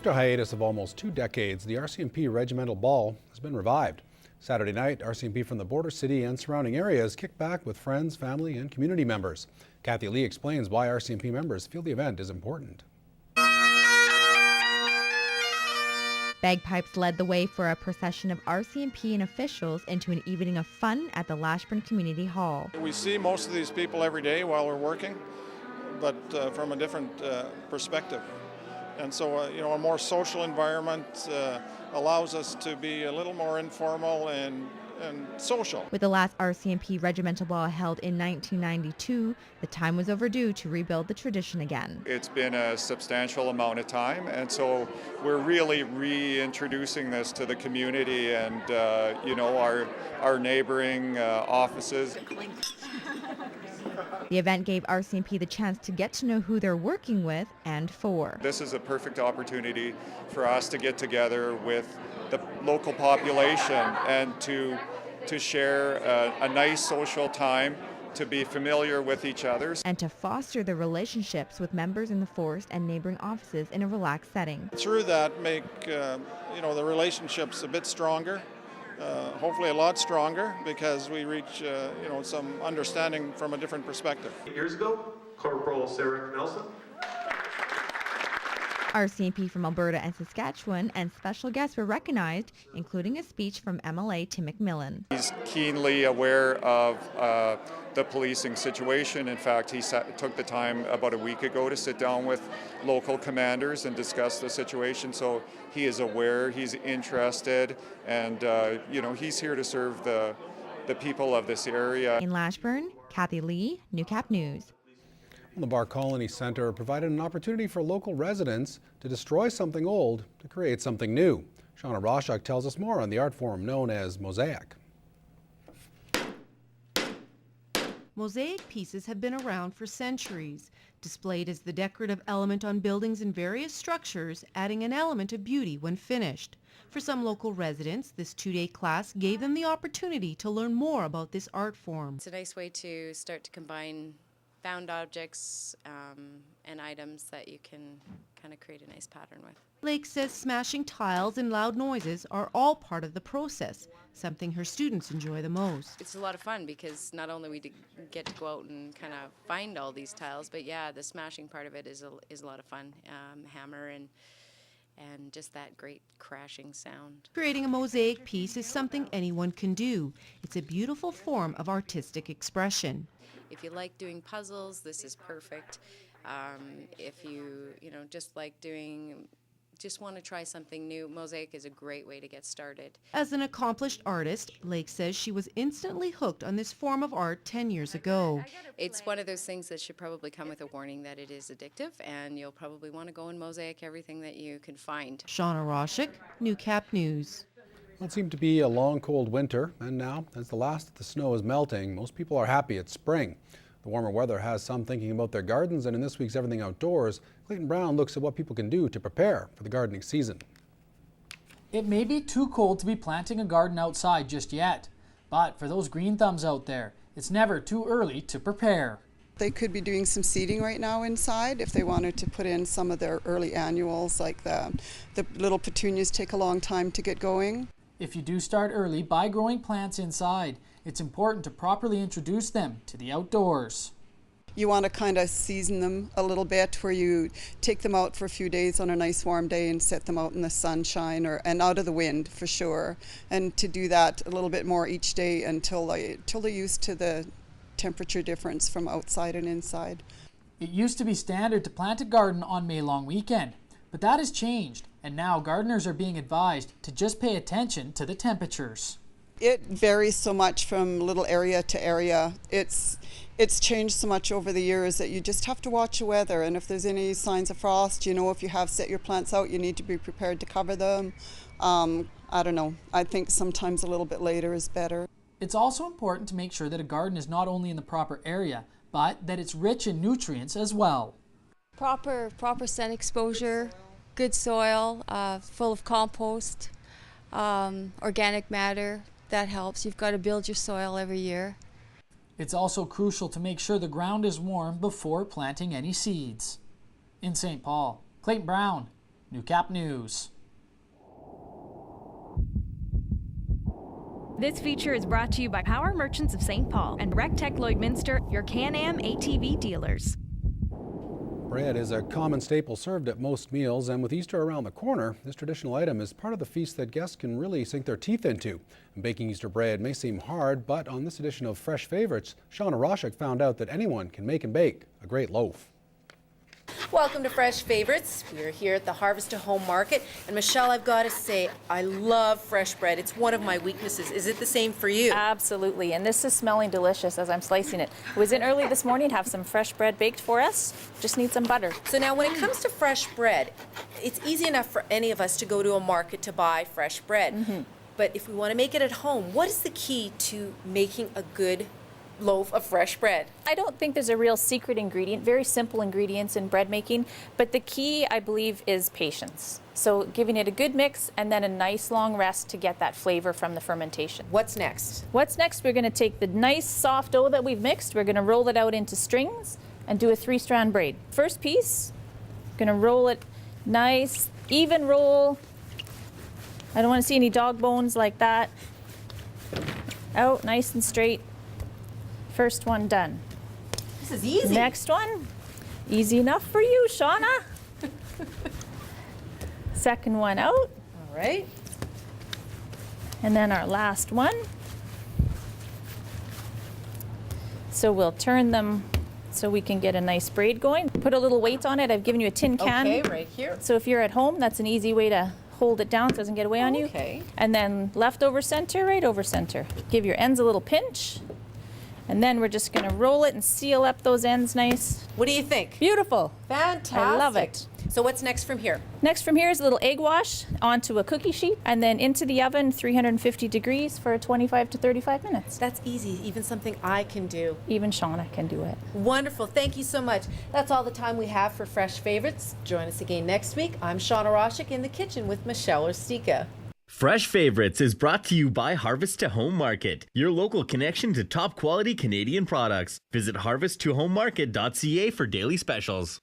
After a hiatus of almost 2 decades, the RCMP Regimental Ball has been revived. Saturday night, RCMP from the border city and surrounding areas kicked back with friends, family, and community members. Kathy Lee explains why RCMP members feel the event is important. Bagpipes led the way for a procession of RCMP and officials into an evening of fun at the Lashburn Community Hall. We see most of these people every day while we're working, but from a different perspective. And so, a more social environment allows us to be a little more informal and social. With the last RCMP Regimental Ball held in 1992, the time was overdue to rebuild the tradition again. It's been a substantial amount of time, and so we're really reintroducing this to the community and our neighboring offices. The event gave RCMP the chance to get to know who they're working with and for. This is a perfect opportunity for us to get together with the local population and to share a nice social time, to be familiar with each other. And to foster the relationships with members in the force and neighboring offices in a relaxed setting. Through that, make the relationships a bit stronger. Hopefully a lot stronger, because we reach some understanding from a different perspective. Years ago, Corporal Sarah Nelson. RCMP from Alberta and Saskatchewan and special guests were recognized, including a speech from MLA Tim McMillan. He's keenly aware of the policing situation. In fact, he took the time about a week ago to sit down with local commanders and discuss the situation. So he is aware, he's interested, and he's here to serve the people of this area. In Lashburn, Kathy Lee, Newcap News. The Bar Colony Centre provided an opportunity for local residents to destroy something old to create something new. Shauna Roshak tells us more on the art form known as mosaic. Mosaic pieces have been around for centuries, displayed as the decorative element on buildings and various structures, adding an element of beauty when finished. For some local residents, this two-day class gave them the opportunity to learn more about this art form. It's a nice way to start to combine found objects and items that you can kind of create a nice pattern with. Lake says smashing tiles and loud noises are all part of the process, something her students enjoy the most. It's a lot of fun because not only we get to go out and kind of find all these tiles, but yeah, the smashing part of it is a lot of fun. Hammer and just that great crashing sound. Creating a mosaic piece is something anyone can do. It's a beautiful form of artistic expression. If you like doing puzzles, this is perfect. If you just want to try something new, mosaic is a great way to get started. As an accomplished artist, Lake says she was instantly hooked on this form of art 10 years ago. It's one of those things that should probably come with a warning that it is addictive, and you'll probably want to go and mosaic everything that you can find. Shauna Roshak, Newcap News. It seemed to be a long, cold winter, and now, as the last of the snow is melting, most people are happy it's spring. The warmer weather has some thinking about their gardens, and in this week's Everything Outdoors, Clayton Brown looks at what people can do to prepare for the gardening season. It may be too cold to be planting a garden outside just yet, but for those green thumbs out there, it's never too early to prepare. They could be doing some seeding right now inside if they wanted to put in some of their early annuals, like the little petunias take a long time to get going. If you do start early by growing plants inside, it's important to properly introduce them to the outdoors. You want to kind of season them a little bit, where you take them out for a few days on a nice warm day and set them out in the sunshine and out of the wind for sure. And to do that a little bit more each day until they're used to the temperature difference from outside and inside. It used to be standard to plant a garden on May long weekend, but that has changed, and now gardeners are being advised to just pay attention to the temperatures. It varies so much from little area to area. It's changed so much over the years that you just have to watch the weather, and if there's any signs of frost, if you have set your plants out, you need to be prepared to cover them. I don't know. I think sometimes a little bit later is better. It's also important to make sure that a garden is not only in the proper area, but that it's rich in nutrients as well. Proper sun exposure, good soil, full of compost, organic matter, that helps. You've got to build your soil every year. It's also crucial to make sure the ground is warm before planting any seeds. In St. Paul, Clayton Brown, New Cap News. This feature is brought to you by Power Merchants of St. Paul and RecTech Lloydminster, your Can-Am ATV dealers. Bread is a common staple served at most meals, and with Easter around the corner, this traditional item is part of the feast that guests can really sink their teeth into. And baking Easter bread may seem hard, but on this edition of Fresh Favorites, Shauna Roshik found out that anyone can make and bake a great loaf. Welcome to Fresh Favorites. We're here at the Harvest to Home Market. And Michelle, I've got to say, I love fresh bread. It's one of my weaknesses. Is it the same for you? Absolutely. And this is smelling delicious as I'm slicing it. I was in early this morning, have some fresh bread baked for us. Just need some butter. So now when it comes to fresh bread, it's easy enough for any of us to go to a market to buy fresh bread. But if we want to make it at home, what is the key to making a good loaf of fresh bread? I don't think there's a real secret ingredient, very simple ingredients in bread making, but the key, I believe, is patience. So giving it a good mix and then a nice long rest to get that flavor from the fermentation. What's next? What's next? We're going to take the nice soft dough that we've mixed, we're going to roll it out into strings and do a 3-strand braid. First piece, going to roll it nice, even roll. I don't want to see any dog bones like that. Out nice and straight. First one done. This is easy. Next one, easy enough for you, Shauna. Second one out. All right. And then our last one. So we'll turn them so we can get a nice braid going. Put a little weight on it. I've given you a tin can. Okay, right here. So if you're at home, that's an easy way to hold it down so it doesn't get away on you. Okay. And then left over center, right over center. Give your ends a little pinch. And then we're just going to roll it and seal up those ends nice. What do you think? Beautiful. Fantastic. I love it. So what's next from here? Next from here is a little egg wash onto a cookie sheet and then into the oven, 350 degrees for 25 to 35 minutes. That's easy, even something I can do. Even Shauna can do it. Wonderful. Thank you so much. That's all the time we have for Fresh Favorites. Join us again next week. I'm Shauna Roshik in the kitchen with Michelle Orstika. Fresh Favorites is brought to you by Harvest to Home Market, your local connection to top quality Canadian products. Visit harvesttohomemarket.ca for daily specials.